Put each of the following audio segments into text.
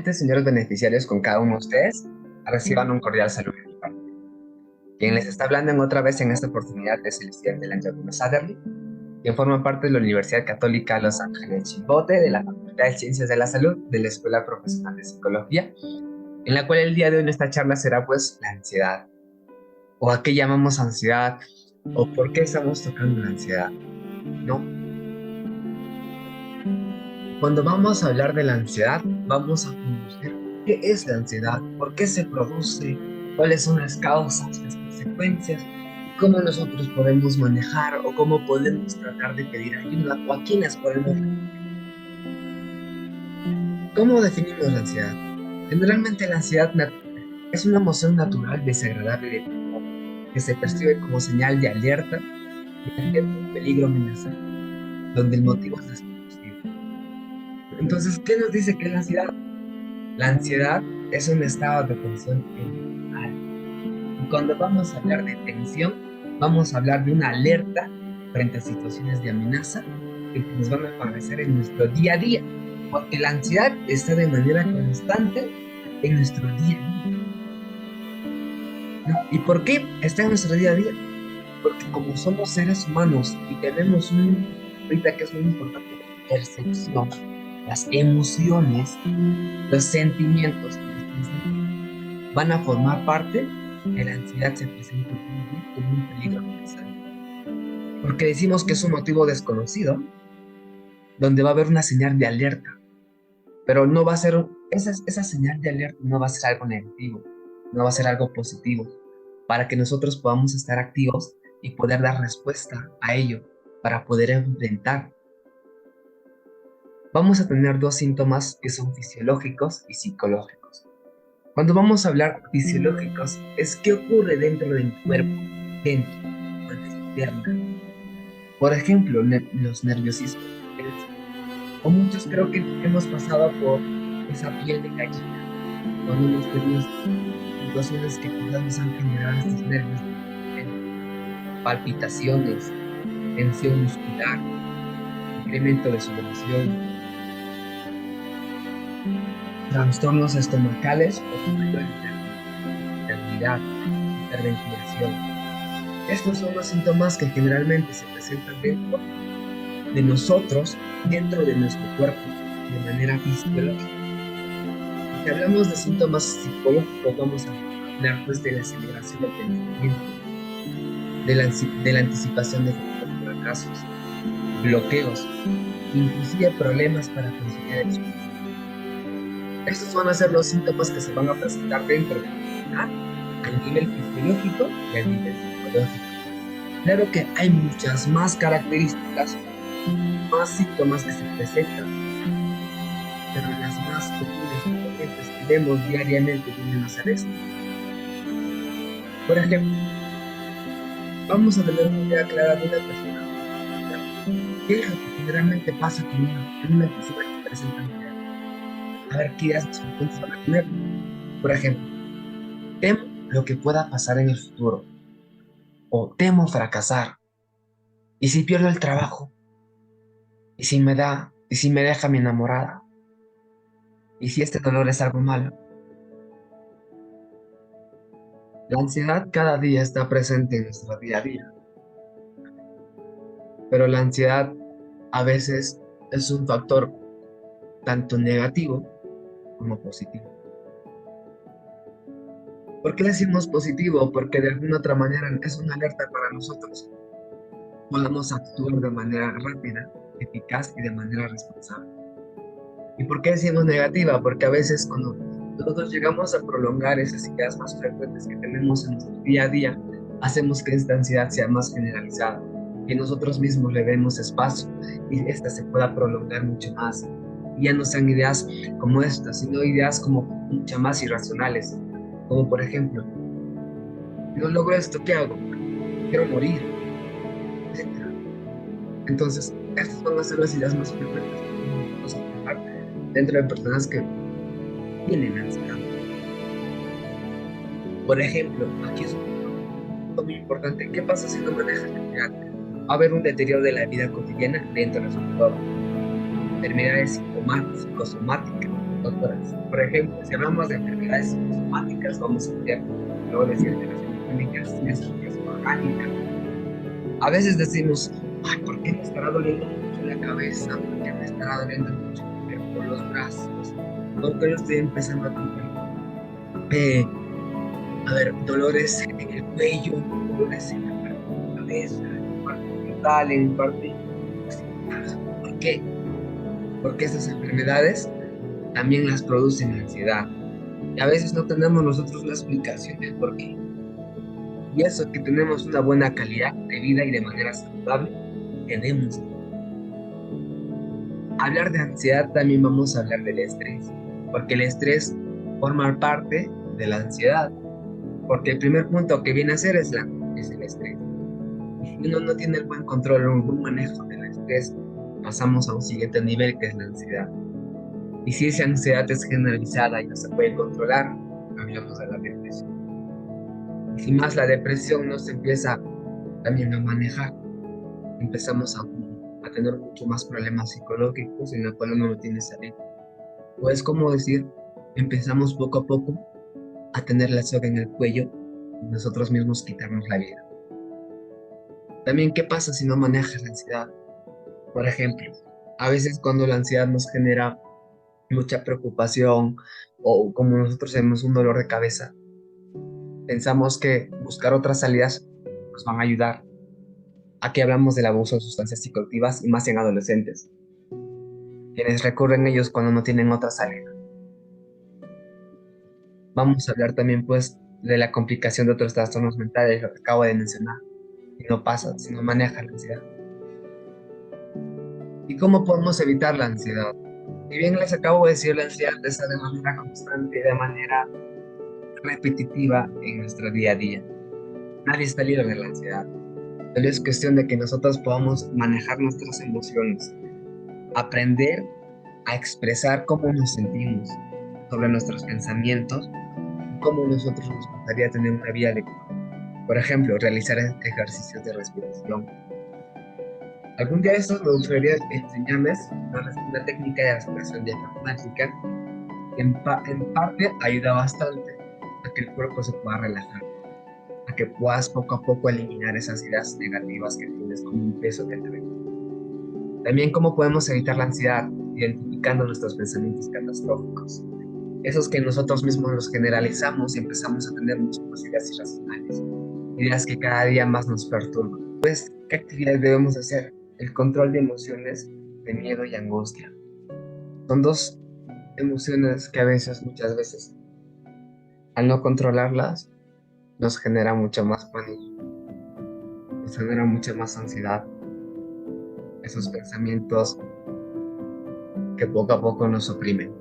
Señores beneficiarios, con cada uno de ustedes, reciban un cordial saludo de mi parte. Quien les está hablando otra vez en esta oportunidad es el estudiante Ángel Gómez Adderley, quien forma parte de la Universidad Católica Los Ángeles Chimbote, de la Facultad de Ciencias de la Salud, de la Escuela Profesional de Psicología, en la cual el día de hoy nuestra charla será pues la ansiedad, o a qué llamamos ansiedad, o por qué estamos tocando la ansiedad, ¿no? Cuando vamos a hablar de la ansiedad, vamos a conocer qué es la ansiedad, por qué se produce, cuáles son las causas, las consecuencias, y cómo nosotros podemos manejar o cómo podemos tratar de pedir ayuda o a quiénes podemos. ¿Cómo definimos la ansiedad? Generalmente la ansiedad es una emoción natural desagradable de temor, que se percibe como señal de alerta y ante un peligro amenazante, donde el motivo es desconocido. Entonces, ¿qué nos dice que es la ansiedad? La ansiedad es un estado de tensión emocional. Y cuando vamos a hablar de tensión, vamos a hablar de una alerta frente a situaciones de amenaza que nos van a aparecer en nuestro día a día. Porque la ansiedad está de manera constante en nuestro día a día, ¿no? ¿Y por qué está en nuestro día a día? Porque como somos seres humanos y tenemos ahorita que es muy importante, percepción, las emociones, los sentimientos van a formar parte que la ansiedad se presente como un peligro amenazante. Porque decimos que es un motivo desconocido, donde va a haber una señal de alerta, pero no va a ser, esa señal de alerta no va a ser algo negativo, no va a ser algo positivo, para que nosotros podamos estar activos y poder dar respuesta a ello, para poder enfrentar. Vamos a tener dos síntomas que son fisiológicos y psicológicos. Cuando vamos a hablar fisiológicos, es qué ocurre dentro del cuerpo, dentro, interna. Por ejemplo, los nerviosismos. O muchos creo que hemos pasado por esa piel de gallina, cuando hemos tenido situaciones que quizás nos han generado estos nervios, palpitaciones, tensión muscular, incremento de sudoración, trastornos estomacales o irritabilidad, hiperventilación. Estos son los síntomas que generalmente se presentan dentro de nosotros, dentro de nuestro cuerpo, de manera fisiológica. Si hablamos de síntomas psicológicos, vamos a hablar pues de la aceleración del pensamiento, de la anticipación de futuros fracasos, bloqueos, inclusive problemas para conciliar el sueño. Estos van a ser los síntomas que se van a presentar dentro de la ansiedad, al nivel fisiológico y al nivel psicológico. Claro que hay muchas más características, más síntomas que se presentan, pero las más comunes y corrientes que vemos diariamente vienen a ser esto. Por ejemplo, vamos a tener una idea clara de una persona. ¿Qué es lo que generalmente pasa con una persona que presenta ansiedad? A ver, ¿qué ideas nos van a tener? Por ejemplo, temo lo que pueda pasar en el futuro, o temo fracasar, y si pierdo el trabajo, y si me deja mi enamorada, y si este dolor es algo malo. La ansiedad cada día está presente en nuestro día a día, pero la ansiedad a veces es un factor tanto negativo como positivo. ¿Por qué decimos positivo? Porque de alguna otra manera es una alerta para nosotros. Podamos actuar de manera rápida, eficaz y de manera responsable. ¿Y por qué decimos negativa? Porque a veces cuando nosotros llegamos a prolongar esas ideas más frecuentes que tenemos en nuestro día a día, hacemos que esta ansiedad sea más generalizada, que nosotros mismos le demos espacio y esta se pueda prolongar mucho más. Y ya no sean ideas como estas, sino ideas como mucho más irracionales, como por ejemplo, si no logro esto, ¿qué hago? Quiero morir, etcétera. Entonces, estas van a ser las ideas más frecuentes que vamos a trabajar dentro de personas que tienen ansiedad. Por ejemplo, aquí es un punto muy importante. ¿Qué pasa si no manejas la ansiedad? Va a haber un deterioro de la vida cotidiana dentro de su entorno. Enfermedades psicosomáticas, doctores. Por ejemplo, si hablamos de enfermedades psicosomáticas, vamos a ver dolores y alteraciones clínicas de expresión orgánica. A veces decimos, ay, ¿por qué me estará doliendo mucho la cabeza? ¿Por qué me estará doliendo mucho el cuerpo, los brazos? Porque yo estoy empezando a tener, a ver, dolores en el cuello, dolores en la parte de la cabeza, en la parte frontal, en parte... ¿Por qué? Porque esas enfermedades también las producen ansiedad. Y a veces no tenemos nosotros la explicación del por qué. Y eso que tenemos una buena calidad de vida y de manera saludable, tenemos. Hablar de ansiedad también vamos a hablar del estrés, porque el estrés forma parte de la ansiedad, porque el primer punto que viene a ser es el estrés. Y si uno no tiene el buen control o un buen manejo del estrés, pasamos a un siguiente nivel que es la ansiedad. Y si esa ansiedad es generalizada y no se puede controlar, hablamos de la depresión. Y si más la depresión no se empieza también a manejar, empezamos a tener mucho más problemas psicológicos en los cuales uno no tiene salida. O es como decir, empezamos poco a poco a tener la soga en el cuello y nosotros mismos quitarnos la vida. También, ¿qué pasa si no manejas la ansiedad? Por ejemplo, a veces cuando la ansiedad nos genera mucha preocupación o como nosotros tenemos un dolor de cabeza, pensamos que buscar otras salidas nos van a ayudar. Aquí hablamos del abuso de sustancias psicoactivas y más en adolescentes, quienes recurren a ellos cuando no tienen otra salida. Vamos a hablar también pues de la complicación de otros trastornos mentales, lo que acabo de mencionar, si no pasa, si no maneja la ansiedad. ¿Y cómo podemos evitar la ansiedad? Si bien les acabo de decir, la ansiedad está de manera constante y de manera repetitiva en nuestro día a día. Nadie está libre de la ansiedad. Solo es cuestión de que nosotros podamos manejar nuestras emociones, aprender a expresar cómo nos sentimos sobre nuestros pensamientos y cómo nosotros nos gustaría tener una vida adecuada. Por ejemplo, realizar ejercicios de respiración. Algún día de estos me gustaría enseñarles una técnica de respiración diafragmática que en parte ayuda bastante a que el cuerpo se pueda relajar, a que puedas poco a poco eliminar esas ideas negativas que tienes como un peso que te ven. También cómo podemos evitar la ansiedad, identificando nuestros pensamientos catastróficos, esos que nosotros mismos los generalizamos y empezamos a tener muchas ideas irracionales, ideas que cada día más nos perturban. Pues, ¿qué actividades debemos hacer? El control de emociones de miedo y angustia. Son dos emociones que a veces, muchas veces, al no controlarlas, nos genera mucho más pánico, nos genera mucha más ansiedad, esos pensamientos que poco a poco nos oprimen.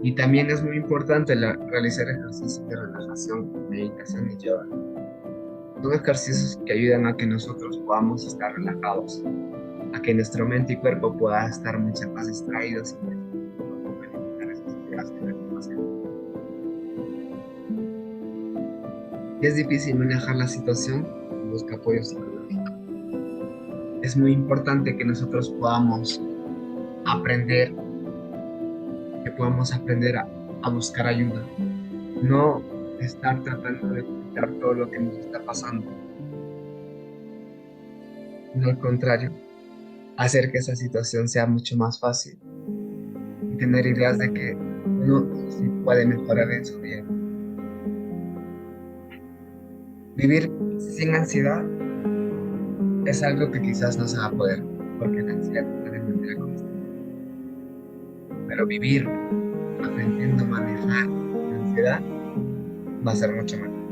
Y también es muy importante realizar ejercicios de relajación, meditación y yoga. Son ejercicios que ayudan a que nosotros podamos estar relajados, a que nuestra mente y cuerpo puedan estar mucho más distraídos y esas ideas negativas. Si es difícil manejar la situación, busca apoyo psicológico. Es muy importante que nosotros podamos aprender, a buscar ayuda, no estar tratando de evitar todo lo que nos está pasando, sino al contrario, hacer que esa situación sea mucho más fácil y tener ideas de que uno sí puede mejorar en su vida. Vivir sin ansiedad es algo que quizás no se va a poder, porque la ansiedad está de manera constante. Pero vivir aprendiendo a manejar la ansiedad va a ser mucho mejor.